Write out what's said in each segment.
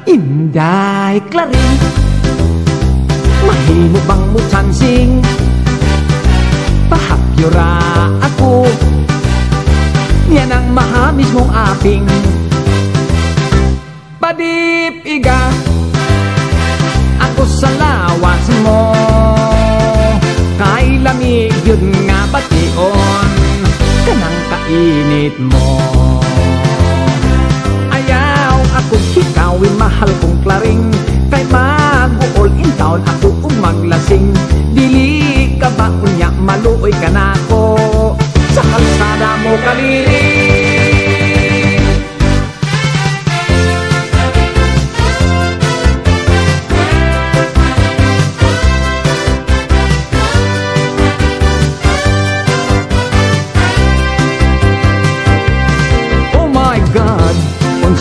Inday Clarin, mahimo bang mo chansing pahakyura ako, yan ang mahamis mong aping padip iga ako sa lawas mo, kay lamig yun nga bation kanang kainit mo. Ayaw ako hikawin mahal kong Claring, kay mag-uol in town ako maglasing. Dili ka ba unya maluoy ka na ko sa kalsada mo kaliring.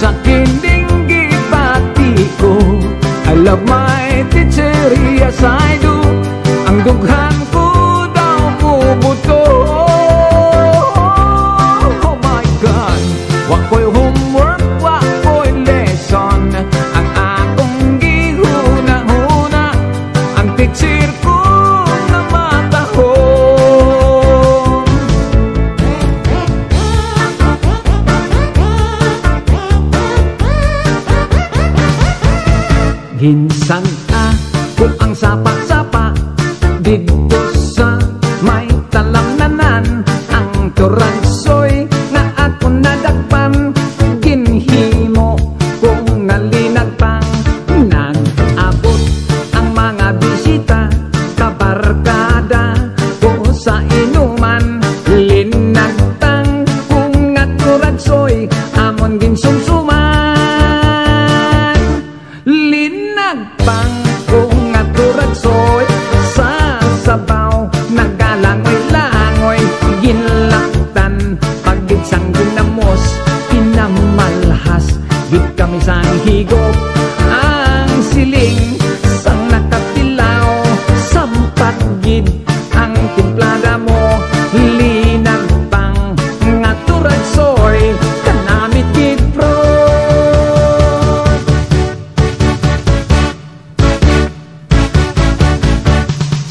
Sa kinding gipati ko, I love my teacher, yes I do. Ang dughan ko daw bubuto. Oh my God, wako'y homework, wako'y lesson. Ang akong gihuna-huna, ang teacher ko na matahon. Hinsan kung ang sapa-sapa dito sa may talamnanan, ang turansoy na ako nadagpan, ginhimo kung nalinagpang nag-abot ang mga bisita kabarkada ko sa inuman, linagtang kung nga turansoy amon ginsumsuman. Pang kung aturadsoy sa sabaw nagalangoy-langoy, ginlaktan pagitsang ginamos, pinamalhas gid kami sang higop ang siling sang nakatilaw, sampat gid ang timplada mo, linagpang nga turadsoy kanamit gid pro.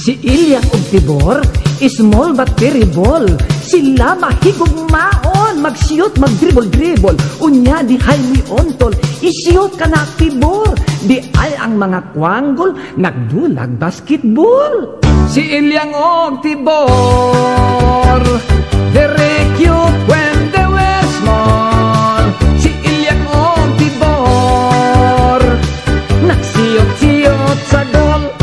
Si Ilyang og Tibor, small but terrible. Sila mahigugmaon, magsiyot, magdribble-dribble. Unya di hay mi ontol, isiyot ka na Tibor. Di ay ang mga kwanggol, nagdulag basketball. Si Ilyang og Tibor, very cute when they were small. Si Ilyang og Tibor, nagsiyot-siyot sa dol.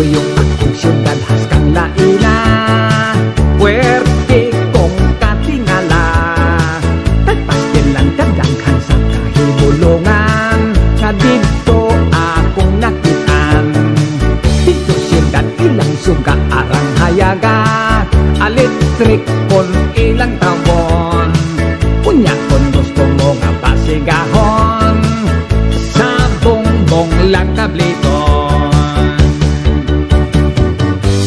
Yung akong syudad haskang laila, puwerte kong katingala, tagpasyalan kadanghan sa kahibulungan, nga dito akong nakitaan. Dito syudad ilang suga arang hayaga, electric kon ilang tawon. Unya kon gusto mo nga pasigahon, sa bongbong lang kabliton.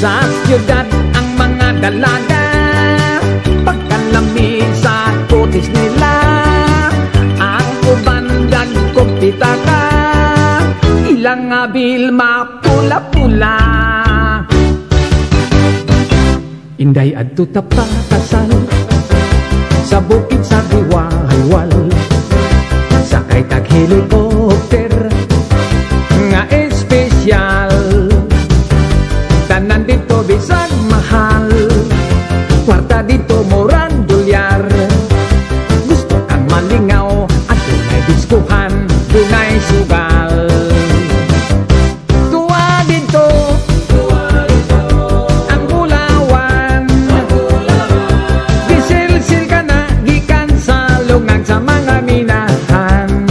Sa siyudad ang mga dalaga, pagkalami sa kutis nila, ang ubandag kumpitaka, ilang abil mapula-pula. Inday adto tapakasal sa bukid sa Diwalwal, sakay tag helicopter nga espesyal. Tanan dito bisag mahal, kwarta dito murang dolyar. Gusto kang malingaw at dunay diskuhan, dunay sugal. Tuwa dito ang Bulawan, gisilsil ka na gikan sa lungag sa mga minahan.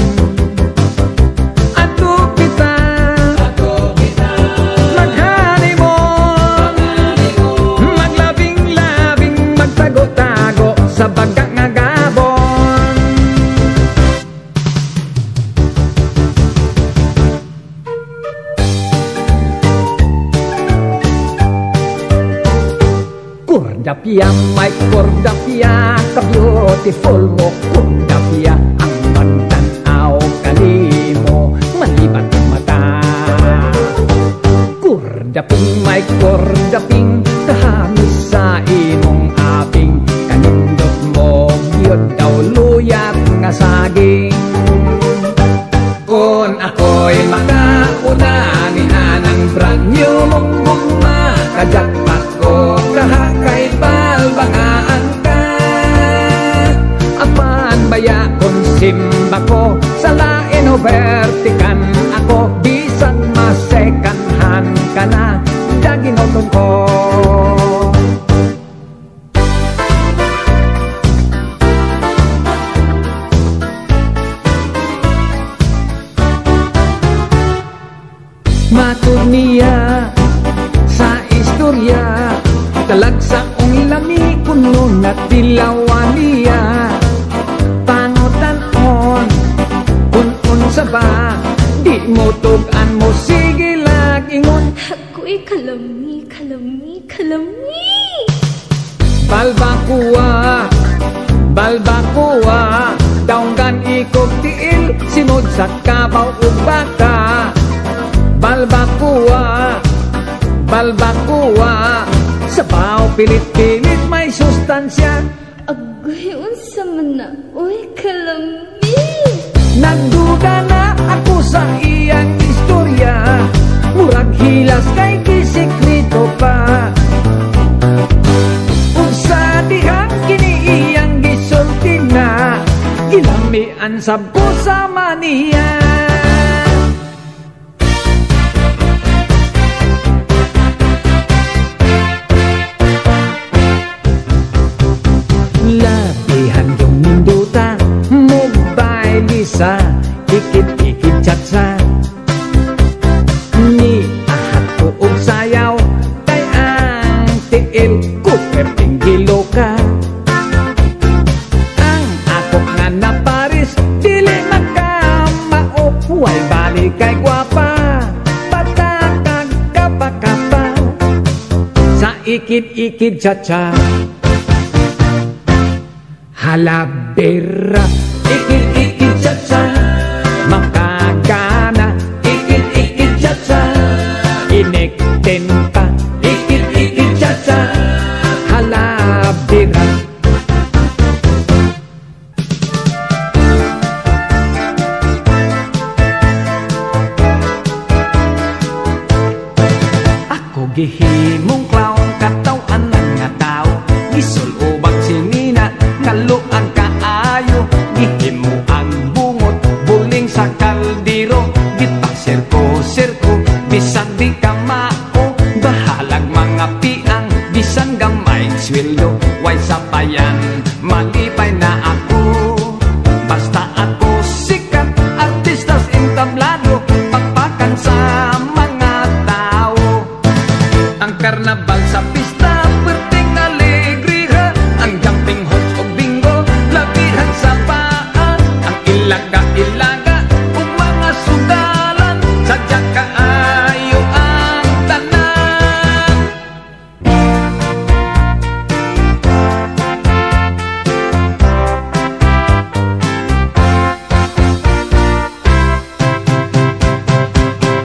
Kordapia, may kordapia, ka-beautiful mo kordapia, ang magtanaw kanimo, malibat ang mata. Kordaping, may kordaping, kahamis sa imong aping, kanindot mo, yun daw luyat nga saging. Kung ako'y makauna ni anang brand new mong makajakpat ko, kahakay balbangaan ka. Apan baya kung simba ko, sa lain o vertikan ako, bisan masekanhan ka na, daginotong ko. Matud niya sa istorya, talagsaong lami kuno na tilawan niya. Pangutan-on, kun-un sa ba, di mo tugan mo, sige lagingon. Ako'y kalami, kalami, kalami. Balbakuwa, balbakuwa, daunggan ikog tiil, sinod sa kabaw ug baka. Balbakuwa, balbakuwa, sabaw pilit-pilit may sustansya. Agoy, unsa man na, uy, kalami. Nagduda na ako sa iyang istorya, murag hilas kay kisikreto pa. Unsa dihang kini iyang gisulti na, gilamian sab ko sa maniya. Labihan yung ninduta, mobile isa, ikit-ikit chatsa. Ni ahat ko og sayaw, kay ang tiil ko pertinggilo ka. Ang ako nga na Paris, dili magkamao, huwag balik kay gwapa, patakag kapa-kapa, sa ikit-ikit chatsa. Halabera, ikit-ikit chatsa, makagana, ikit-ikit chatsa, inektenta, ikit-ikit chatsa, halabera. Ako gihimong clown, katawan ng nga tao, gisulubag sinina, kaluan kaayo, gihimo ang bungot, buling sa kaldero, gipasirko-sirko, bisan di ka mao, bahalag mga piang, bisan gamay sweldo, way sapayan, malipay na ako. Basta ako sikat, artistas entablado, pagpakan sa mga tao. Ang karnabal sa pista, perting alegriha, ang jumping horse o bingo, labihan sa paa, ang ilaga-ilaga, ug mga sudalan, sadya kaayo ang tanan.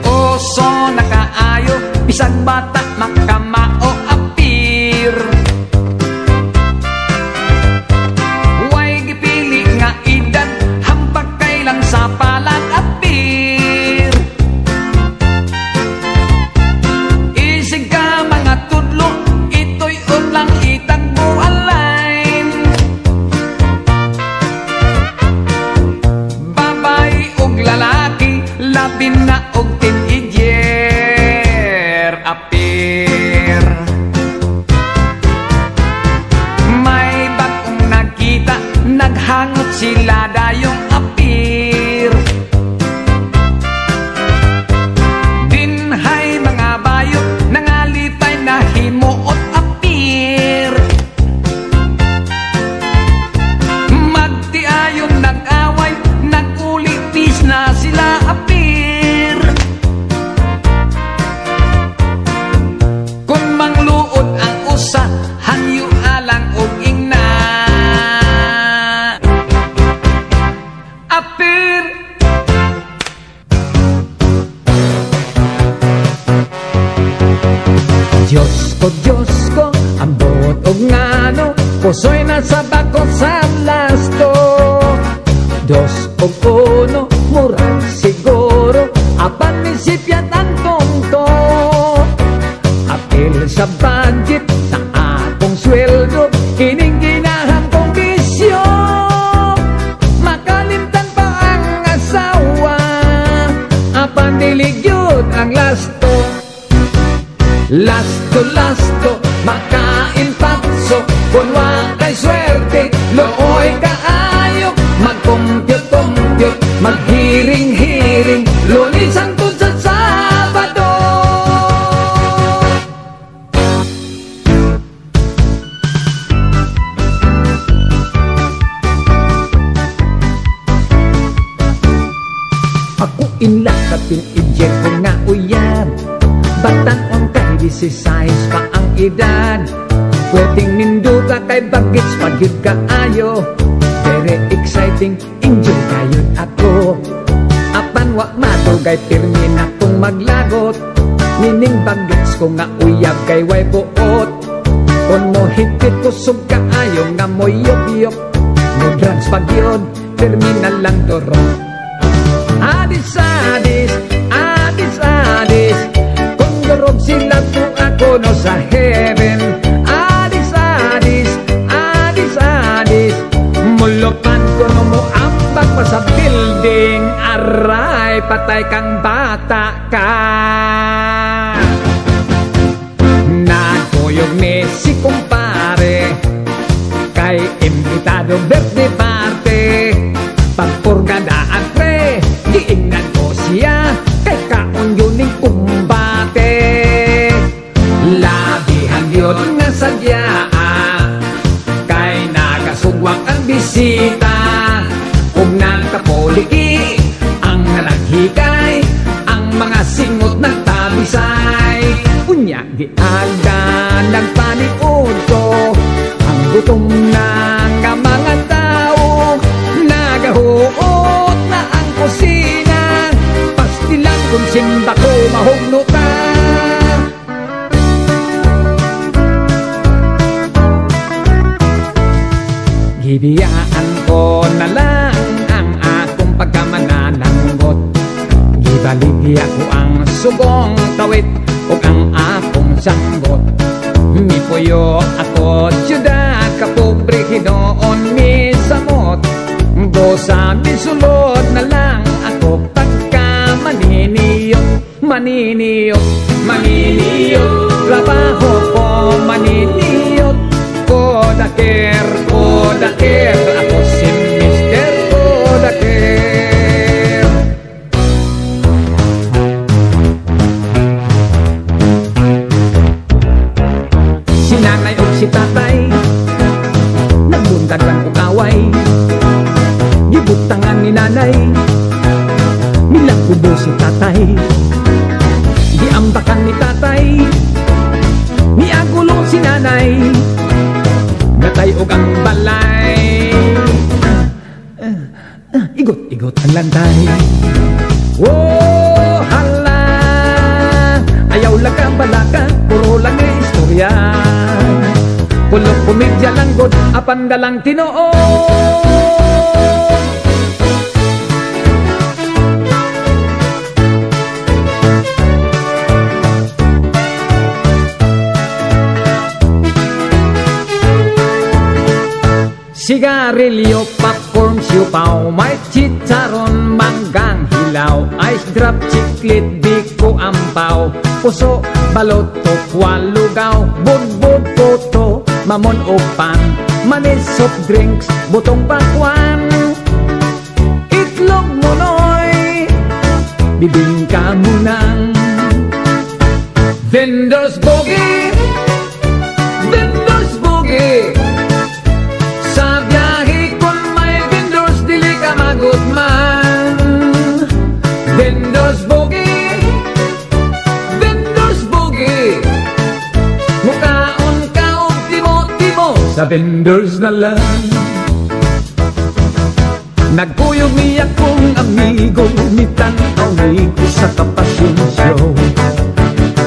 Oso na kaayo, bisag bata makamao apir. Way gipili nga edad, hampag kailan sa palang apir. Isig ka mga tudlo, ito'y lang itagbo alain. Babae ug lalaki, labin na og teenager apir. May bagong nakita, naghangot sila dayong apir. Dinhay mga bayot, nangalipay na himuot apir. Magtiayon nag-away, nag-ulipis na sila apir. batir. Diyos ko, ambot o ngano, puso'y nasa bako sa lasto. Dos o uno, murag siguro, apan nisipyan ang tongto. Apil sa budget, sa akong sweldo, kining ginahang kong bisyo. Makalimtan pa ang asawa, apan diligyod ang lasto. Lasto, makain patso, kung wakay swerte, looy kaayo. Mag-compute, mag-hiring-hiring, Lunes hangtod sa Sabado. Ako inlakatin ijer ko nga uyab, batang on kay 16 pa ang edad. Pwedeng ninduga kay bagets pagyud kaayo. Very exciting, enjoy kayo ako. Apan wa madugay pirmin akong maglagot. Nining bagets ko nga uyab kay way buot. Kung mo higpit kusog kaayo nga mo yop-yop. No drugs pagyod, terminal lang doro. Adis, kung durog sila to ako no sa heaven. Adis, mulupan ko no mo ambak pa sa building. Aray, patay kang bata ka. Nagkuyog ni si kumpare, kay imbitado birthday party. Pagpurgadaan pre, giingnan ko siya, kay kaon yun ning kumbate. Labihan yun nga sadya, kay nagasugwak ang bisita. Kung nagkapoliki, ang nalaghikay, ang mga singot nagtabisay. Unya gialda nagpaniod ko, ang gutom na nga mga tao. Nagahuot na ang kusina, pastilan kung simba ko mahugno ka. Gibiyaan ko na lang ang akong pagkamanananggot. Gibaligya ko ang subong tawit o ang akong sanggot. Mipuyo ako siyudad, kapobre hinoon mi samot. Dosa misulod na lang ako pagka maniniyot. Trabaho ko maniniyot. Kodaker, ako si Mr. Kodaker. Si nanay o si tatay, nagbundag lang ukaway. Gibutangan ni nanay, nilang kubo si tatay. Giambakan ni tatay, niagulo si nanay. Gatay og ang balay, igot ang lantay. Oh, hala, ayaw lang ka balaka, puro lang ang istorya. Pulok komedya lang god, apan dalang tinoo. Sigarilyo, popcorn, siupaw, may chicharon, manggang hilaw, ice drop, chiclet, biko, ampaw, puso, balot, tokwa, lugaw, budbud, poto, mamon o pan, manis, soft drinks, butong pakwan, itlog munoy, bibingka munang. Vendors boogie, sa biyahe kung may vendors, dili ka magutman. Vendors boogie, mukaon ka o timo-timo, sa vendors na lang. Nagpuyog niya kong amigo, mitanaw ni ko sa kapasyon show.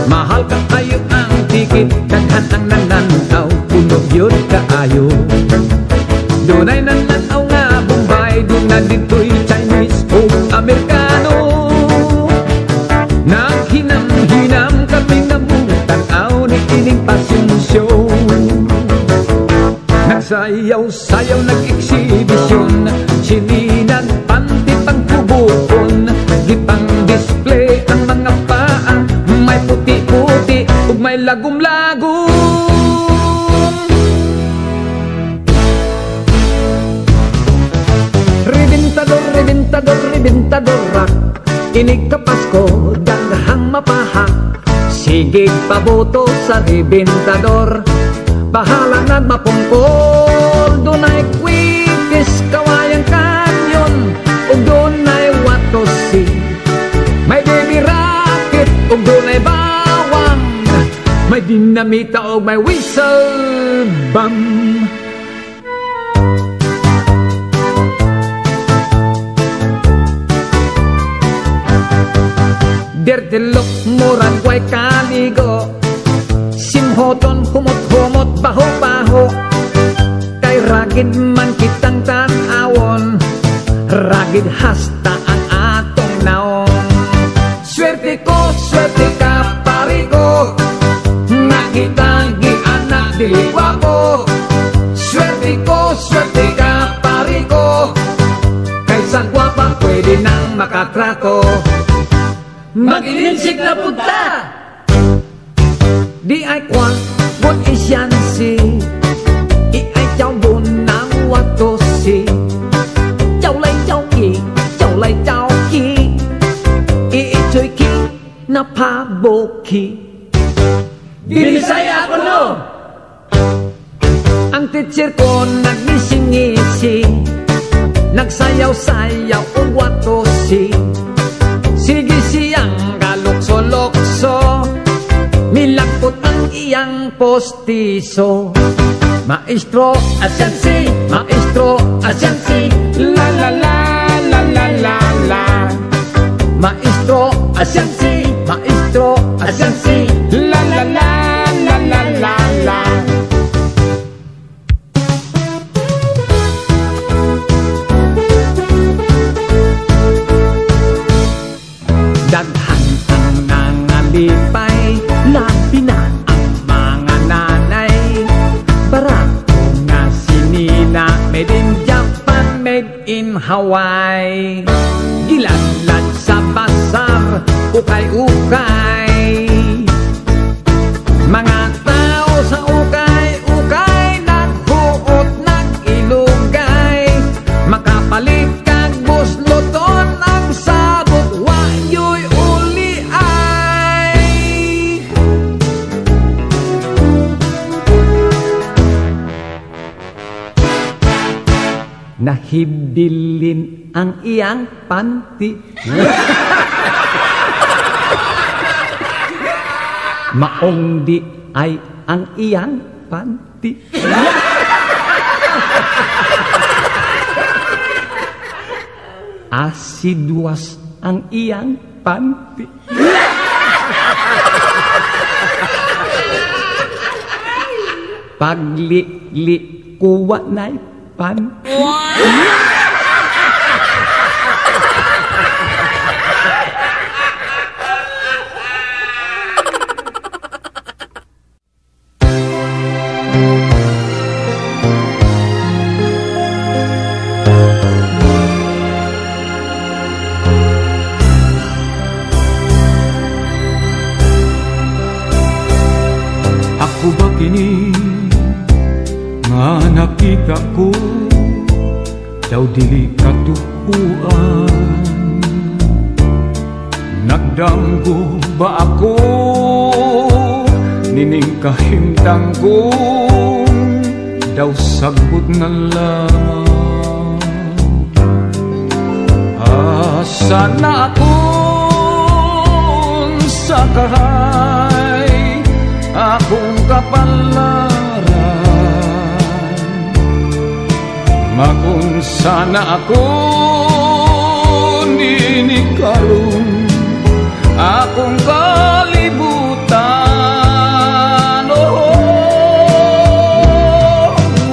Mahal ka kayo ang tikit, daghan ang nananaw, punog yun kaayo. Dunay nananaw nga Bombay, doon na dito'y Chinese o Amerikano. Naghinam-hinam kami na mutanaw ni ining pasyon show. Nagsayaw-sayaw, nag-exhibition, sininan, panti pang kubukon, gipang display ang mga paa, may puti-puti ug may lagum-lagum. Rebintador, rebintador, rebintador rock, inig ka Pasko, daghang mapahak. Sige paboto sa rebintador, bahala na mapungkol. Dunay quickest kawayang kanyon, ug dunay watosi. May baby rocket ug dunay bawang, may dinamita ug may whistle bomb. Dirtilok murag way kaligo, simhoton humot-humot baho-baho. Kay ragid man kitang tan-awon, ragid hasta ang atong naong. Swerte ka pari ko, nakitang gianak dili guwapo. Swerte ka pari ko, kaysa guwapa pwede nang makatrato. Mag-ilinsik na punta, di ay kwang bun isyansi, i ay chow bun nang watosi. Chow lay chow ki, i choy ki na paboki. Binisaya ako no. Ang teacher ko nagnisingisi, nagsayaw-sayaw o watosi. Sige siyang galukso-lukso, milagpot ang iyang postiso. Maestro asyansi, la la la la la la la. Maestro asyansi, la la la la la la la. Daghan ang nangalipay, labi na ang mga nanay. Barato nga sinina, made in Japan, made in Hawaii. Giladlad sa basar, ukay-ukay. Mga tao sa ukay-ukay, nagbuot, nag-ilugay. Makapalit kag busloton ang sabot, wayoy uli ay. Nahibilin ang iyang panty. Maong di ay ang iyang panty. Asidwas ang iyang panty. Pagli-li kuwa na'y panty. Ako ba kini nga nakita ko, daw dili katuhuan? Nagdanggo ba ako nining kahimtang ko, daw sagot na lang? Asa na akong sakahay, akong kapalaran, makunsa sana ako ninikarong akong kalibutan. Oh,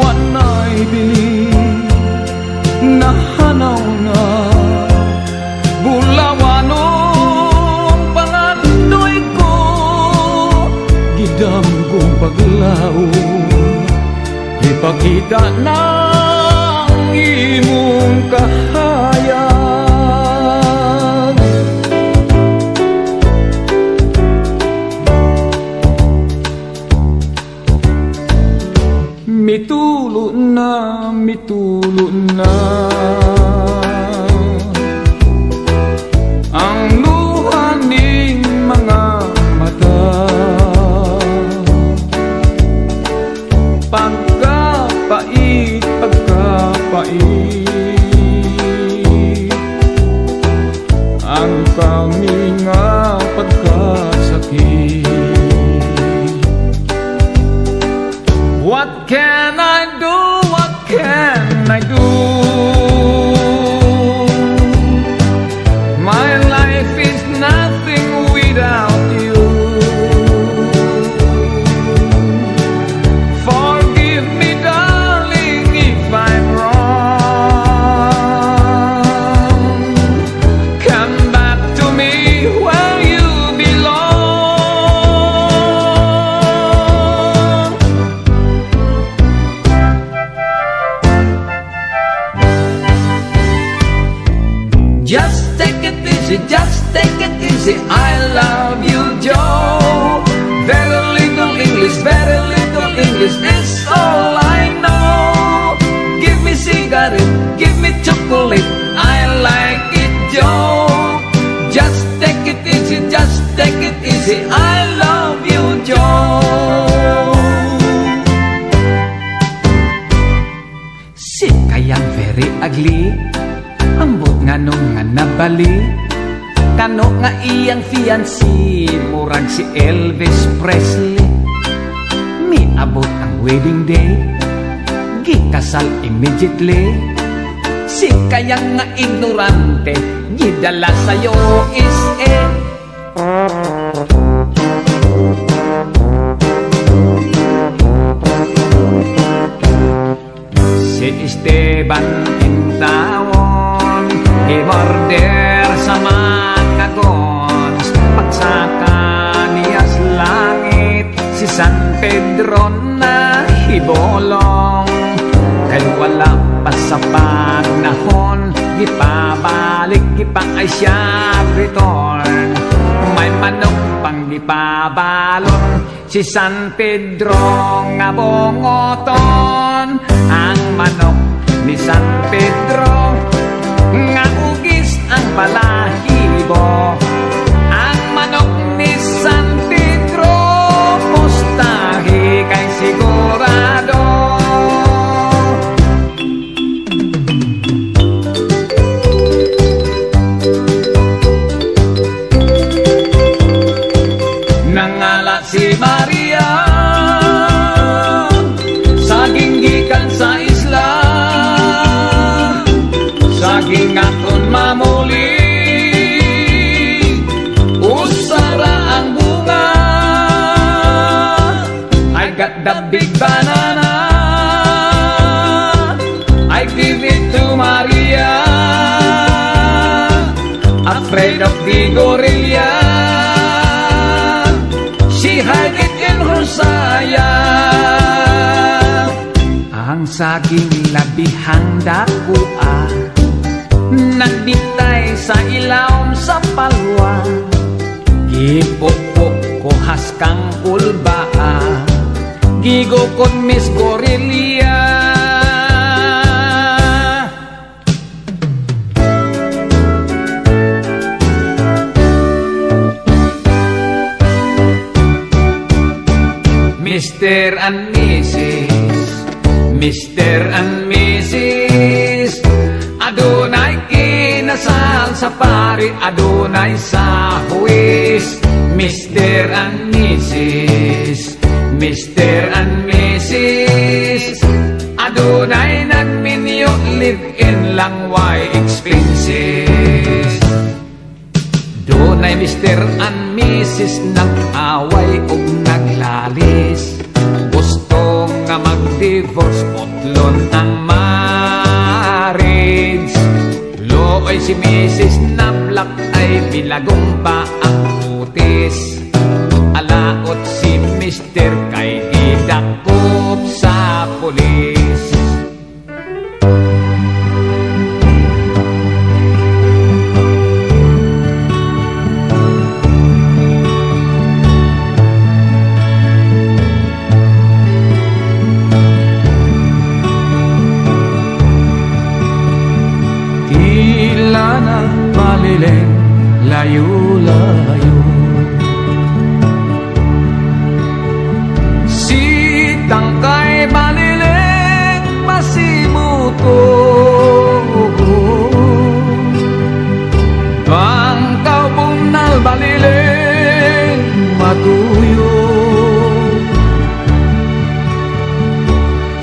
wanay bili nahanaw na bulawanong pangandoy ko, gidam kong paglaon, ipakita ng imong kahayag. Mitulo na, mitulo na ang luha ning mga mata, pagkapait, pagkapait ang kami nga pagkasakit. What can I do? What can I do? My life is nothing without you. Forgive me, darling, if I'm wrong. Come back to me where you belong. Just take it easy, just take it easy, I love you, Joe. Very little English, very little English, that's all I know. Give me cigarette, give me chocolate, I like it, Joe. Just take it easy, just take it easy, I love you, Joe. Si kayang very ugly, ambot nga nung nga nabali, kano nga iyang fiancé, murag si Elvis Presley. Miabot ang wedding day, gikasal immediately. Si kayang nga ignorante, gidala sa'yo is si Esteban Intawon, i-murder sa Macagons, pagsaka niyas langit, si San Pedro na hibolong. Dahil wala pa sa panahon, gipabalik, gipaay siya return. May manok pang gipabalon, si San Pedro nga bongoton. Ang manok ni San Pedro nga ugis ang balahibo. Ang manok ni San Pedro mustahi kay sigurado. Nangala si Maria, saging gikan sa isla, saging akon mamuli, usara ang bunga. I got the big banana, I give it to Maria, afraid of the gorilla, she hide it in her sayang. Ang saging labihang dakua, nagbitay sa ilawom sa palwa. Gipukpok ko haskang kulbaa, gigukod Miss Gorilla. Mr. and Mrs. Mr. and Mrs. Adunay kinasal sa pari, adunay sa huwis. Mr. and Mrs. Mr. and Mrs. Adunay nagminyot live-in lang why expenses. Doon ay Mr. and Mrs. nag-away o naglalis. Gusto nga mag-divorce, potlon ang marriage. Looy si Mrs. na black ay bilagong pa ang putis. Alaot si Mr. kay gidakop sa pulis. Tila na palileng layo-layo, tangkay balileng masimuto, bangkaw bunal balileng matuyo,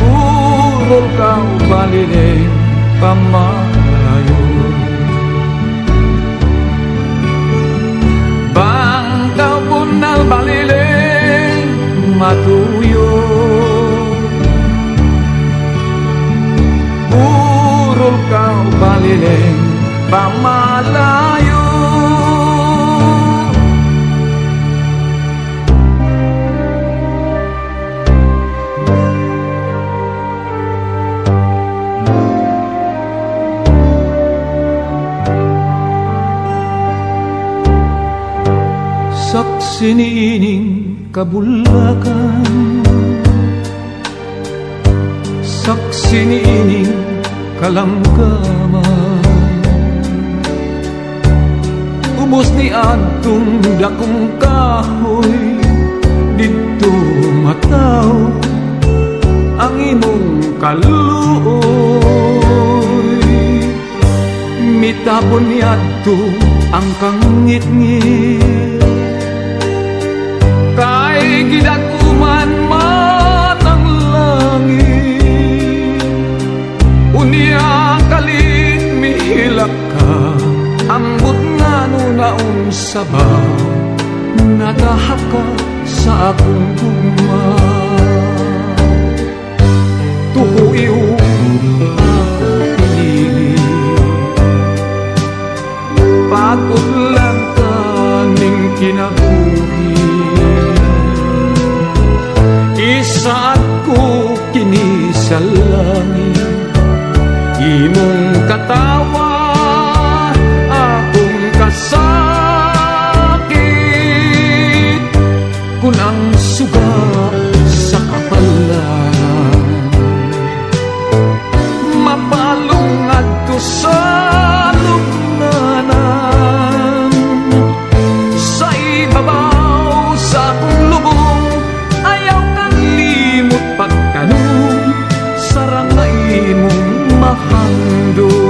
urol kau balileng pamalayo, bangkaw bunal balileng matuyo, burol kau balileng pamalayo. Saksi niining kabulakan, saksi niining kalangkaman, ubos ni adtong dakong kahoy, dito mataw ang imong kaluoy. Mitapon ni adto ang kangit-ngit, kay gidakuman man ang langit. Unya kalit mihilak ka, ambot nga nunaong sabaw, natahak ka sa akong gugma. Tuhuiw ako pinili, pagod lang ka ning kinabuhi. Isa't ko kini sa langit, imong katawa, akong kasakit, kung ang suga sa kapalan, mapalong adto sa lugnanan, sa ibabaw sa akong lubong, ayaw kang limot pagkanong, sarang na imong mahandong.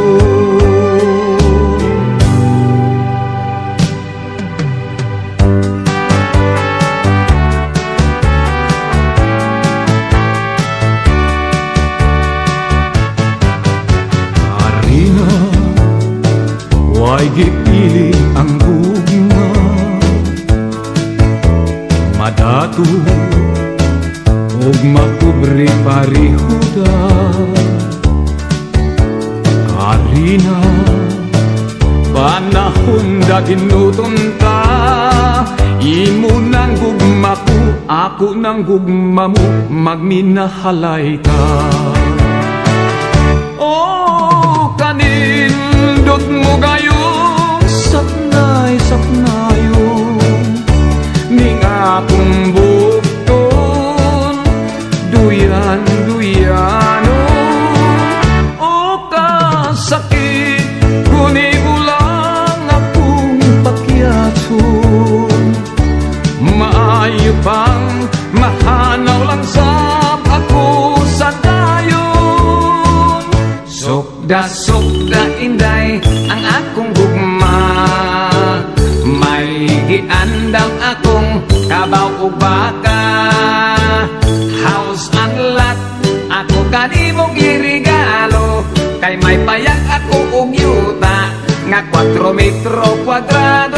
Arina, way gipili ang gugma, madatu ug makubre parihuda. Arina, panahon da ginuton ta, imo nang gugma ko, ako nang gugma mo, magminahalay ta. Oh, kanindot mo gayong sapnay-sapnayon, ning akong bukton, duyan-duyanon. O kasakit, kuni ulang akong pakyatson, maayo pang mahanaw lang sab ako sa dayon. Sukda-sukda inday ang akong gugma, may giandam akong kabaw ug baka. House and lot ako kanimong irigalo, kay may 4 metro quadrado